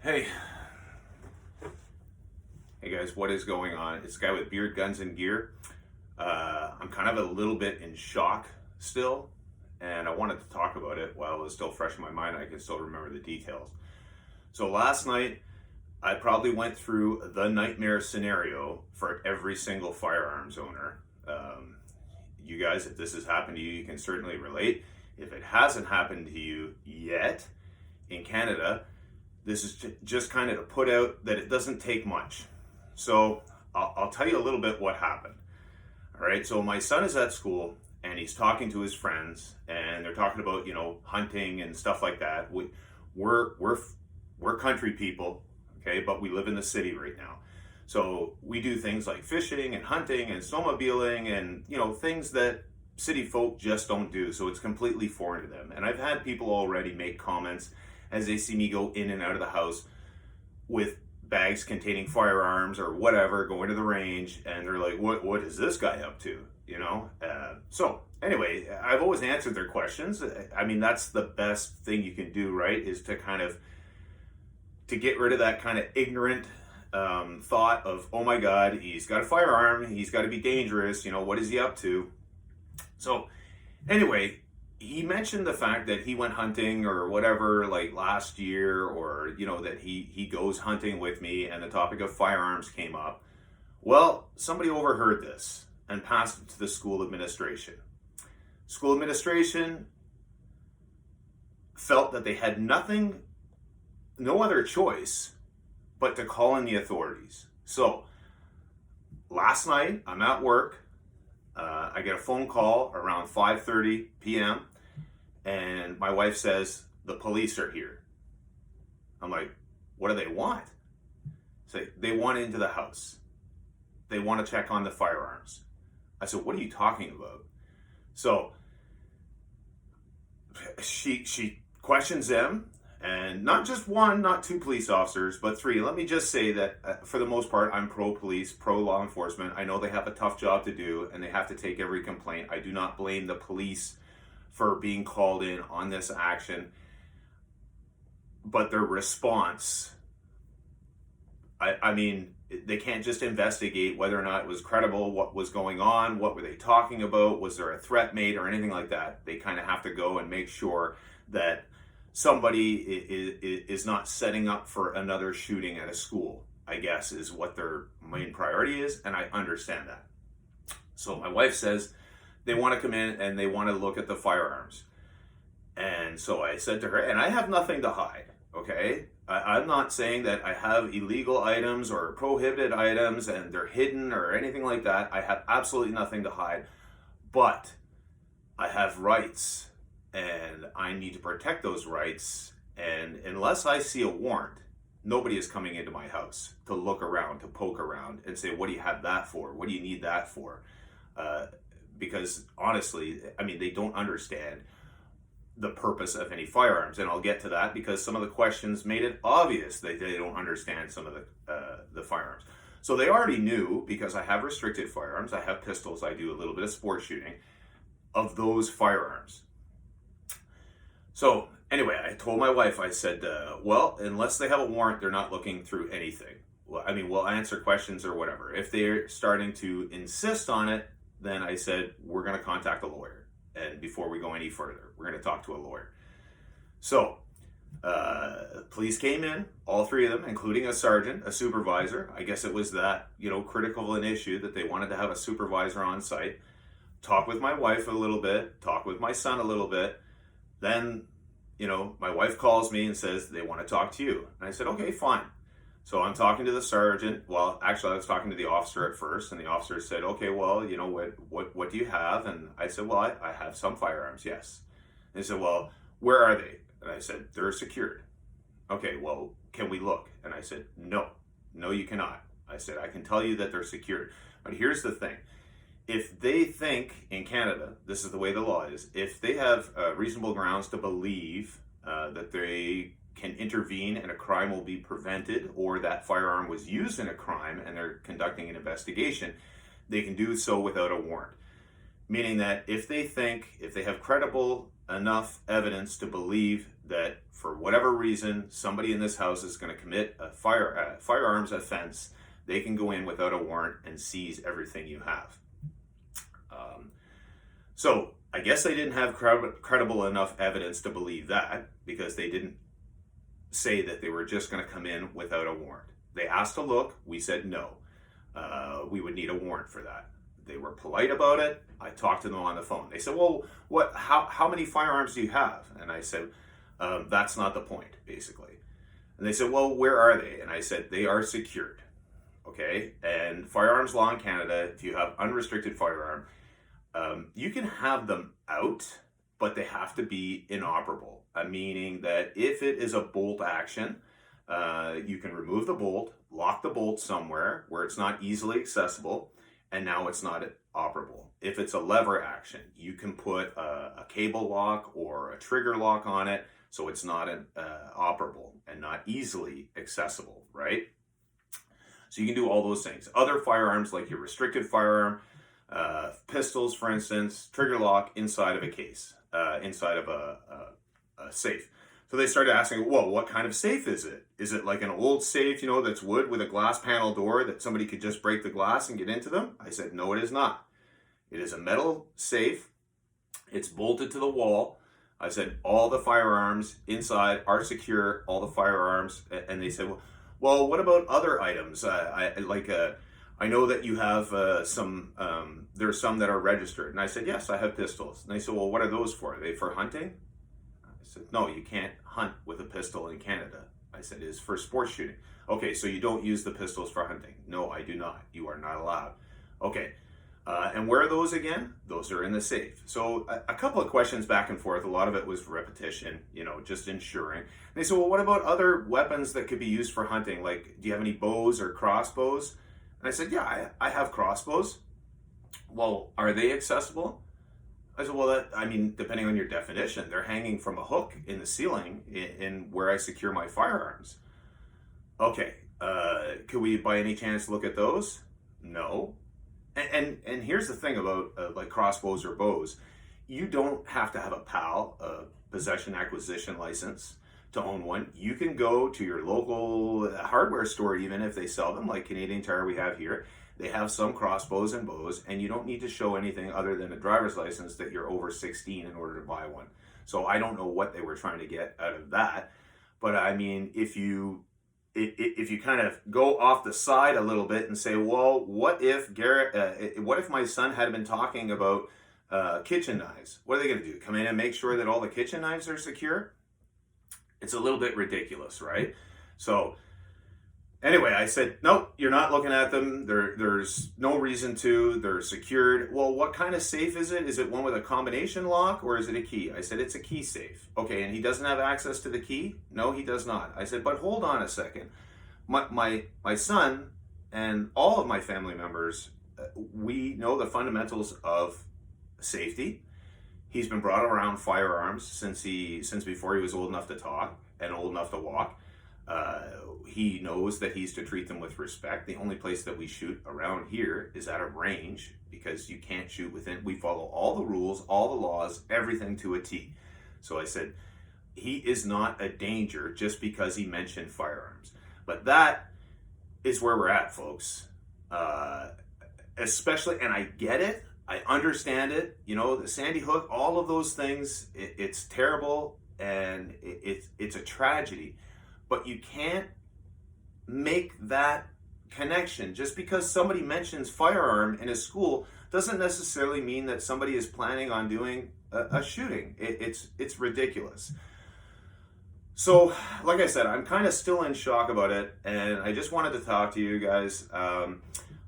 Hey, hey guys, what is going on? It's the guy with beard, guns, and gear. I'm kind of a little bit in shock still, and I wanted to talk about it while it was still fresh in my mind. I can still remember the details. So last night, I probably went through the nightmare scenario for every single firearms owner. You guys, if this has happened to you, you can certainly relate. If it hasn't happened to you yet in Canada, this is just kind of to put out that it doesn't take much. So I'll tell you a little bit what happened. All right, so my son is at school and he's talking to his friends and they're talking about, hunting and stuff like that. We're country people, okay, but we live in the city right now. So we do things like fishing and hunting and snowmobiling and, things that city folk just don't do. So it's completely foreign to them. And I've had people already make comments as they see me go in and out of the house with bags containing firearms or whatever, going to the range, and they're like, what is this guy up to? So anyway, I've always answered their questions. I mean, that's the best thing you can do, right? Is to get rid of that kind of ignorant thought of, oh my God, he's got a firearm, he's got to be dangerous, what is he up to? So anyway, he mentioned the fact that he went hunting or whatever, like last year, or, that he goes hunting with me, and the topic of firearms came up. Well, somebody overheard this and passed it to the school administration. School administration felt that they had no other choice but to call in the authorities. So last night, I'm at work. I get a phone call around 5:30 p.m. and my wife says, the police are here. I'm like, what do they want? Say, they want into the house. They want to check on the firearms. I said, what are you talking about? So she questions them, and not just one, not two police officers, but three. Let me just say that for the most part, I'm pro-police, pro-law enforcement. I know they have a tough job to do, and they have to take every complaint. I do not blame the police for being called in on this action, but their response, I mean, they can't just investigate whether or not it was credible, what was going on, what were they talking about, was there a threat made or anything like that. They kind of have to go and make sure that somebody is not setting up for another shooting at a school, I guess, is what their main priority is, and I understand that. So my wife says they want to come in and they want to look at the firearms. And so I said to her, and I have nothing to hide, okay? I'm not saying that I have illegal items or prohibited items and they're hidden or anything like that. I have absolutely nothing to hide, but I have rights and I need to protect those rights. And unless I see a warrant, nobody is coming into my house to look around, to poke around and say, what do you have that for? What do you need that for? Because honestly, I mean, they don't understand the purpose of any firearms. And I'll get to that because some of the questions made it obvious that they don't understand some of the firearms. So they already knew, because I have restricted firearms, I have pistols, I do a little bit of sport shooting, of those firearms. So anyway, I told my wife, I said, well, unless they have a warrant, they're not looking through anything. Well, I mean, we'll answer questions or whatever. If they're starting to insist on it, then I said, we're going to contact a lawyer. And before we go any further, we're going to talk to a lawyer. So police came in, all three of them, including a sergeant, a supervisor. I guess it was that, critical of an issue that they wanted to have a supervisor on site. Talk with my wife a little bit, talk with my son a little bit. Then, my wife calls me and says, they want to talk to you. And I said, okay, fine. So I'm talking to the sergeant. Well, actually, I was talking to the officer at first, and the officer said, okay, well, what do you have? And I said, well, I have some firearms, yes. And they said, well, where are they? And I said, they're secured. Okay, well, can we look? And I said, no, you cannot. I said, I can tell you that they're secured. But here's the thing. If they think in Canada, this is the way the law is, if they have reasonable grounds to believe that they can intervene and a crime will be prevented, or that firearm was used in a crime and they're conducting an investigation, they can do so without a warrant. Meaning that if they have credible enough evidence to believe that for whatever reason somebody in this house is going to commit a firearms offense, they can go in without a warrant and seize everything you have. So I guess they didn't have credible enough evidence to believe that, because they didn't say that they were just going to come in without a warrant. They asked to look. We said no. We would need a warrant for that. They were polite about it. I talked to them on the phone. They said, well, how many firearms do you have? And I said, that's not the point, basically. And they said, well, where are they? And I said, they are secured. Okay? And firearms law in Canada, if you have unrestricted firearm, you can have them out, but they have to be inoperable. Meaning that if it is a bolt action, you can remove the bolt, lock the bolt somewhere where it's not easily accessible, and now it's not operable. If it's a lever action, you can put a cable lock or a trigger lock on it, so it's not operable and not easily accessible, right? So you can do all those things. Other firearms, like your restricted firearm, pistols, for instance, trigger lock inside of a case, inside of a safe. So they started asking, well, what kind of safe is it? Is it like an old safe, that's wood with a glass panel door that somebody could just break the glass and get into them? I said, no, it is not. It is a metal safe. It's bolted to the wall. I said, all the firearms inside are secure, all the firearms. And they said, well, what about other items? I know that you have there's some that are registered. And I said, yes, I have pistols. And they said, well, what are those for? Are they for hunting? I said, no, you can't hunt with a pistol in Canada. I said, it's for sports shooting. Okay, so you don't use the pistols for hunting? No, I do not. You are not allowed. Okay, and where are those again? Those are in the safe. So a couple of questions back and forth. A lot of it was repetition, just ensuring. And they said, well, what about other weapons that could be used for hunting? Like, do you have any bows or crossbows? And I said, yeah, I have crossbows. Well, are they accessible? I said, well, depending on your definition, they're hanging from a hook in the ceiling in where I secure my firearms. Okay, could we by any chance look at those? No. And here's the thing about like crossbows or bows. You don't have to have a PAL, a possession acquisition license, to own one. You can go to your local hardware store, even if they sell them, like Canadian Tire we have here. They have some crossbows and bows, and you don't need to show anything other than a driver's license that you're over 16 in order to buy one. So I don't know what they were trying to get out of that. But if you kind of go off the side a little bit and say, well, what if my son had been talking about kitchen knives? What are they going to do? Come in and make sure that all the kitchen knives are secure? It's a little bit ridiculous, right? So anyway, I said, nope, you're not looking at them. There's no reason to. They're secured. Well, what kind of safe is it? Is it one with a combination lock, or is it a key? I said, it's a key safe. Okay, and he doesn't have access to the key? No, he does not. I said, but hold on a second. My son and all of my family members, we know the fundamentals of safety. He's been brought around firearms since before he was old enough to talk and old enough to walk. He knows that he's to treat them with respect. The only place that we shoot around here is at a range, because you can't shoot within. We follow all the rules, all the laws, everything to a T. So I said, he is not a danger just because he mentioned firearms. But that is where we're at, folks. Especially, and I get it. I understand it. The Sandy Hook, all of those things, it's terrible and it's a tragedy. But you can't make that connection. Just because somebody mentions firearm in a school doesn't necessarily mean that somebody is planning on doing a shooting. It's ridiculous. So, like I said, I'm kind of still in shock about it, and I just wanted to talk to you guys.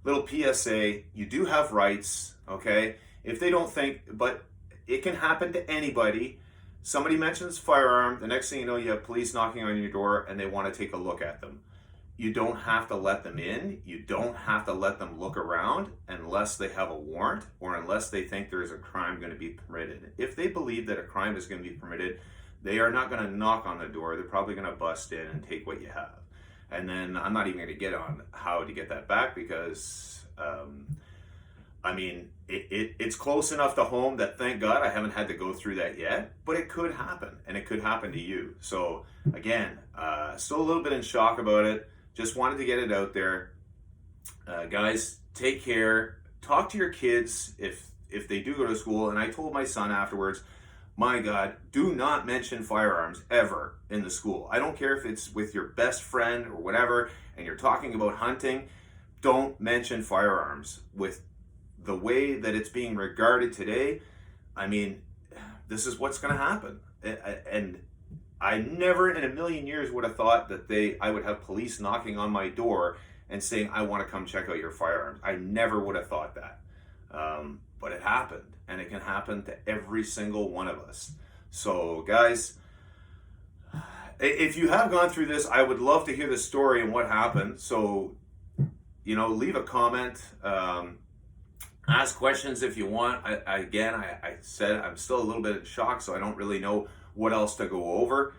Little PSA, you do have rights, okay? If they don't think, but it can happen to anybody. Somebody mentions firearm, the next thing you know, you have police knocking on your door and they want to take a look at them. You don't have to let them in. You don't have to let them look around unless they have a warrant or unless they think there is a crime going to be permitted. If they believe that a crime is going to be permitted, they are not going to knock on the door. They're probably going to bust in and take what you have. And then I'm not even going to get on how to get that back, because I mean, it's close enough to home that thank God I haven't had to go through that yet, but it could happen, and it could happen to you. So again, still a little bit in shock about it. Just wanted to get it out there. Guys, take care. Talk to your kids if they do go to school. And I told my son afterwards, my God, do not mention firearms ever in the school. I don't care if it's with your best friend or whatever, and you're talking about hunting. Don't mention firearms. With the way that it's being regarded today, I mean, this is what's going to happen. And I never in a million years would have thought that I would have police knocking on my door and saying, I want to come check out your firearms. I never would have thought that. But it happened, and it can happen to every single one of us. So guys, if you have gone through this, I would love to hear the story and what happened. So, leave a comment, ask questions if you want. I said I'm still a little bit in shock, so I don't really know what else to go over.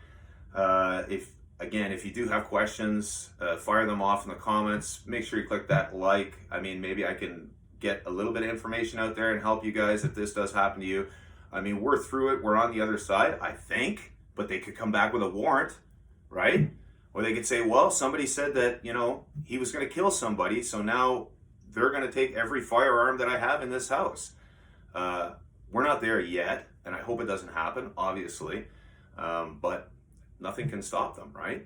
If you do have questions, fire them off in the comments. Make sure you click that like. I mean, maybe I can get a little bit of information out there and help you guys if this does happen to you. I mean, we're through it. We're on the other side, I think, but they could come back with a warrant, right? Or they could say, well, somebody said that, he was going to kill somebody, so now they're going to take every firearm that I have in this house. We're not there yet, and I hope it doesn't happen, obviously, but nothing can stop them, right?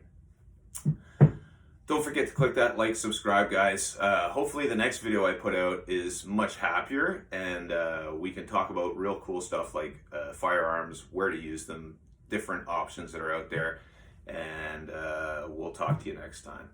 Don't forget to click that like, subscribe, guys. Hopefully the next video I put out is much happier, and we can talk about real cool stuff like firearms, where to use them, different options that are out there, and we'll talk to you next time.